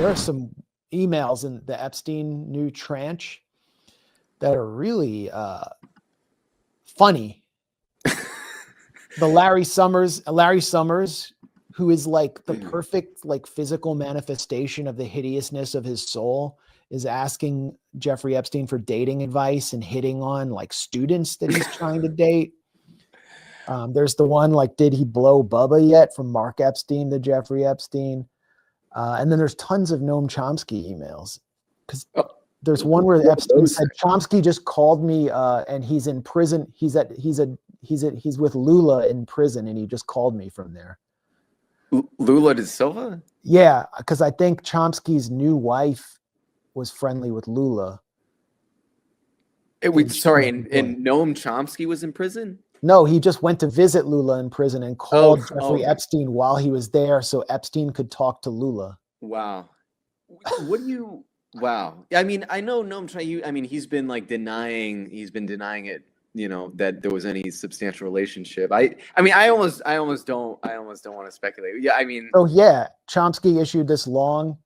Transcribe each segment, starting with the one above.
there are some emails in the Epstein new tranche that are really funny. The Larry Summers, who is like the perfect like physical manifestation of the hideousness of his soul, is asking Jeffrey Epstein for dating advice and hitting on like students that he's trying to date. There's the one like, did he blow Bubba yet, from Mark Epstein to Jeffrey Epstein. And then there's tons of Noam Chomsky emails, because there's one where Epstein said, Chomsky just called me and he's in prison. He's with Lula in prison, and he just called me from there. Lula da Silva? Yeah, because I think Chomsky's new wife was friendly with Lula. And Noam Chomsky was in prison? No, he just went to visit Lula in prison and called Jeffrey Epstein while he was there, so Epstein could talk to Lula. Wow. Wow. I mean, I know Noam Chomsky, I mean, he's been denying it, that there was any substantial relationship. I almost don't want to speculate. Yeah, I mean. Oh yeah, Chomsky issued this long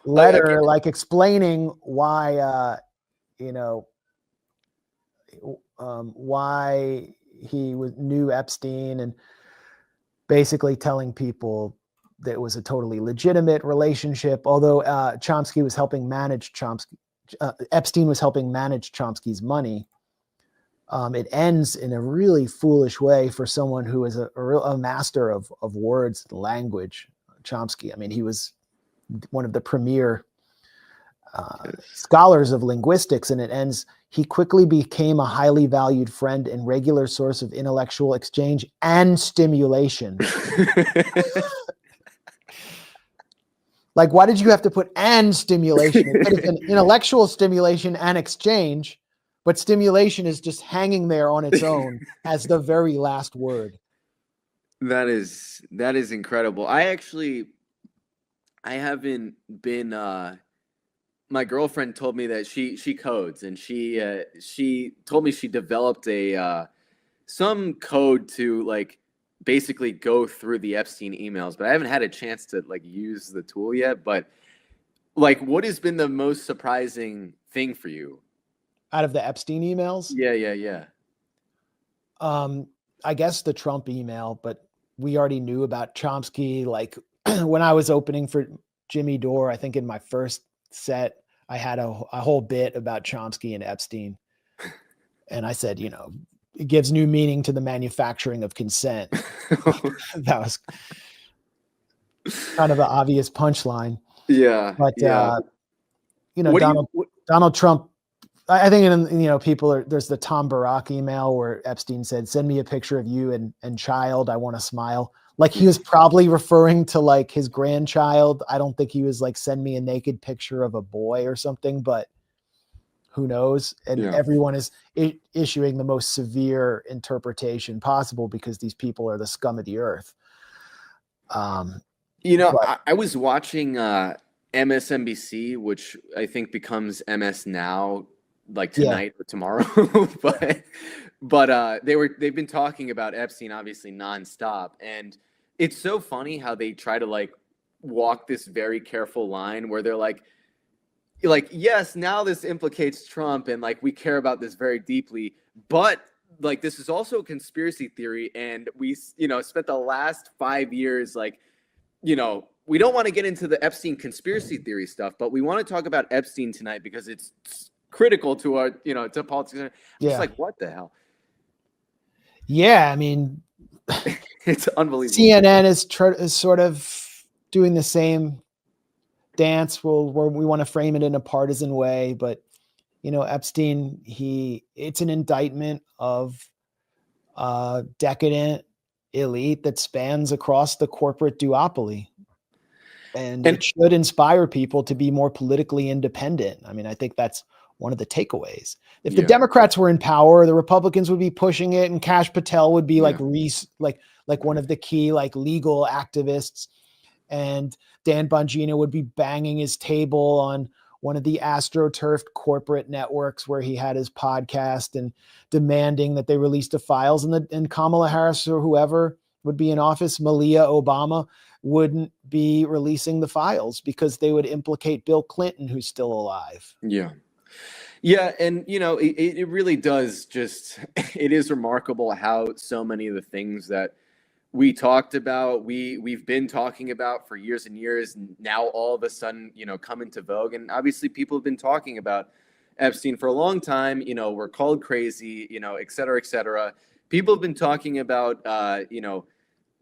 letter explaining why why he knew Epstein, and basically telling people that it was a totally legitimate relationship. Although Epstein was helping manage Chomsky's money. It ends in a really foolish way for someone who is a master of words and language. Chomsky, I mean, he was one of the premier scholars of linguistics, and it ends, he quickly became a highly valued friend and regular source of intellectual exchange and stimulation. Like, why did you have to put "and stimulation"? It could have been intellectual stimulation and exchange, but stimulation is just hanging there on its own as the very last word. That is incredible. I haven't been. My girlfriend told me that she codes, and she told me she developed some code to basically go through the Epstein emails, but I haven't had a chance to use the tool yet. But what has been the most surprising thing for you out of the Epstein emails? Yeah. I guess the Trump email, but we already knew about Chomsky. Like when I was opening for Jimmy Dore, I think in my first set, I had a whole bit about Chomsky and Epstein. And I said, it gives new meaning to the manufacturing of consent. That was kind of an obvious punchline. Yeah. But, Donald Trump, I think, there's the Tom Barack email where Epstein said, send me a picture of you and child. I want to smile. Like he was probably referring to his grandchild. I don't think he was send me a naked picture of a boy or something, but who knows? And everyone is issuing the most severe interpretation possible because these people are the scum of the earth. I was watching MSNBC, which I think becomes MS Now, tonight or tomorrow. but they've been talking about Epstein obviously nonstop, and it's so funny how they try to walk this very careful line where they're yes, now this implicates Trump, and we care about this very deeply, but this is also a conspiracy theory, and we spent the last 5 years we don't want to get into the Epstein conspiracy theory stuff, but we want to talk about Epstein tonight because it's critical to our to politics. It's what the hell? Yeah, I mean, it's unbelievable. CNN is sort of doing the same dance where we want to frame it in a partisan way, but Epstein, it's an indictment of decadent elite that spans across the corporate duopoly, and it should inspire people to be more politically independent. I mean, I think that's one of the takeaways. If the Democrats were in power, the Republicans would be pushing it, and Kash Patel would be like one of the key legal activists, and Dan Bongino would be banging his table on one of the astroturfed corporate networks where he had his podcast and demanding that they release the files, and Kamala Harris or whoever would be in office, Malia Obama wouldn't be releasing the files because they would implicate Bill Clinton, who's still alive. Yeah. Yeah. And, it really does just, it is remarkable how so many of the things that we talked about, we've been talking about for years and years, now all of a sudden, come into vogue. And obviously people have been talking about Epstein for a long time, we're called crazy, et cetera, et cetera. People have been talking about,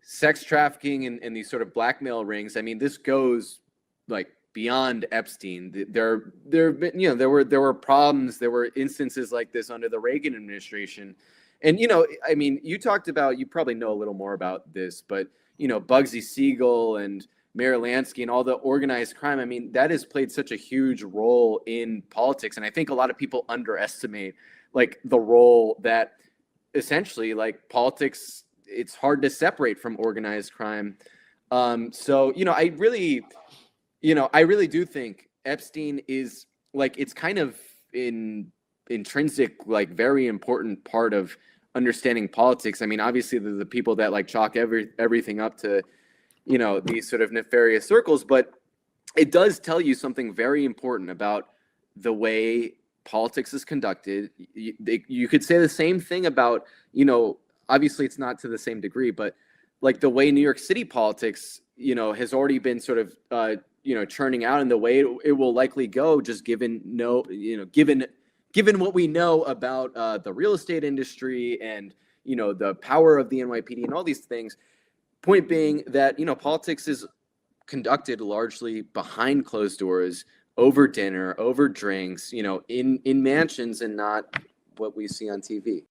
sex trafficking and these sort of blackmail rings. I mean, this goes like beyond Epstein. There were problems. There were instances like this under the Reagan administration. And, I mean, you probably know a little more about this, but, Bugsy Siegel and Mayor Lansky and all the organized crime, I mean, that has played such a huge role in politics. And I think a lot of people underestimate like the role that essentially like politics, it's hard to separate from organized crime. So, I really do think Epstein is like, it's kind of intrinsic, like very important part of understanding politics. I mean, obviously the people that like chalk everything up to, these sort of nefarious circles, but it does tell you something very important about the way politics is conducted. You could say the same thing about, obviously it's not to the same degree, but like the way New York City politics, has already been sort of, churning out, and the way it will likely go, just given what we know about the real estate industry and, the power of the NYPD and all these things. Point being that, politics is conducted largely behind closed doors, over dinner, over drinks, in mansions, and not what we see on TV.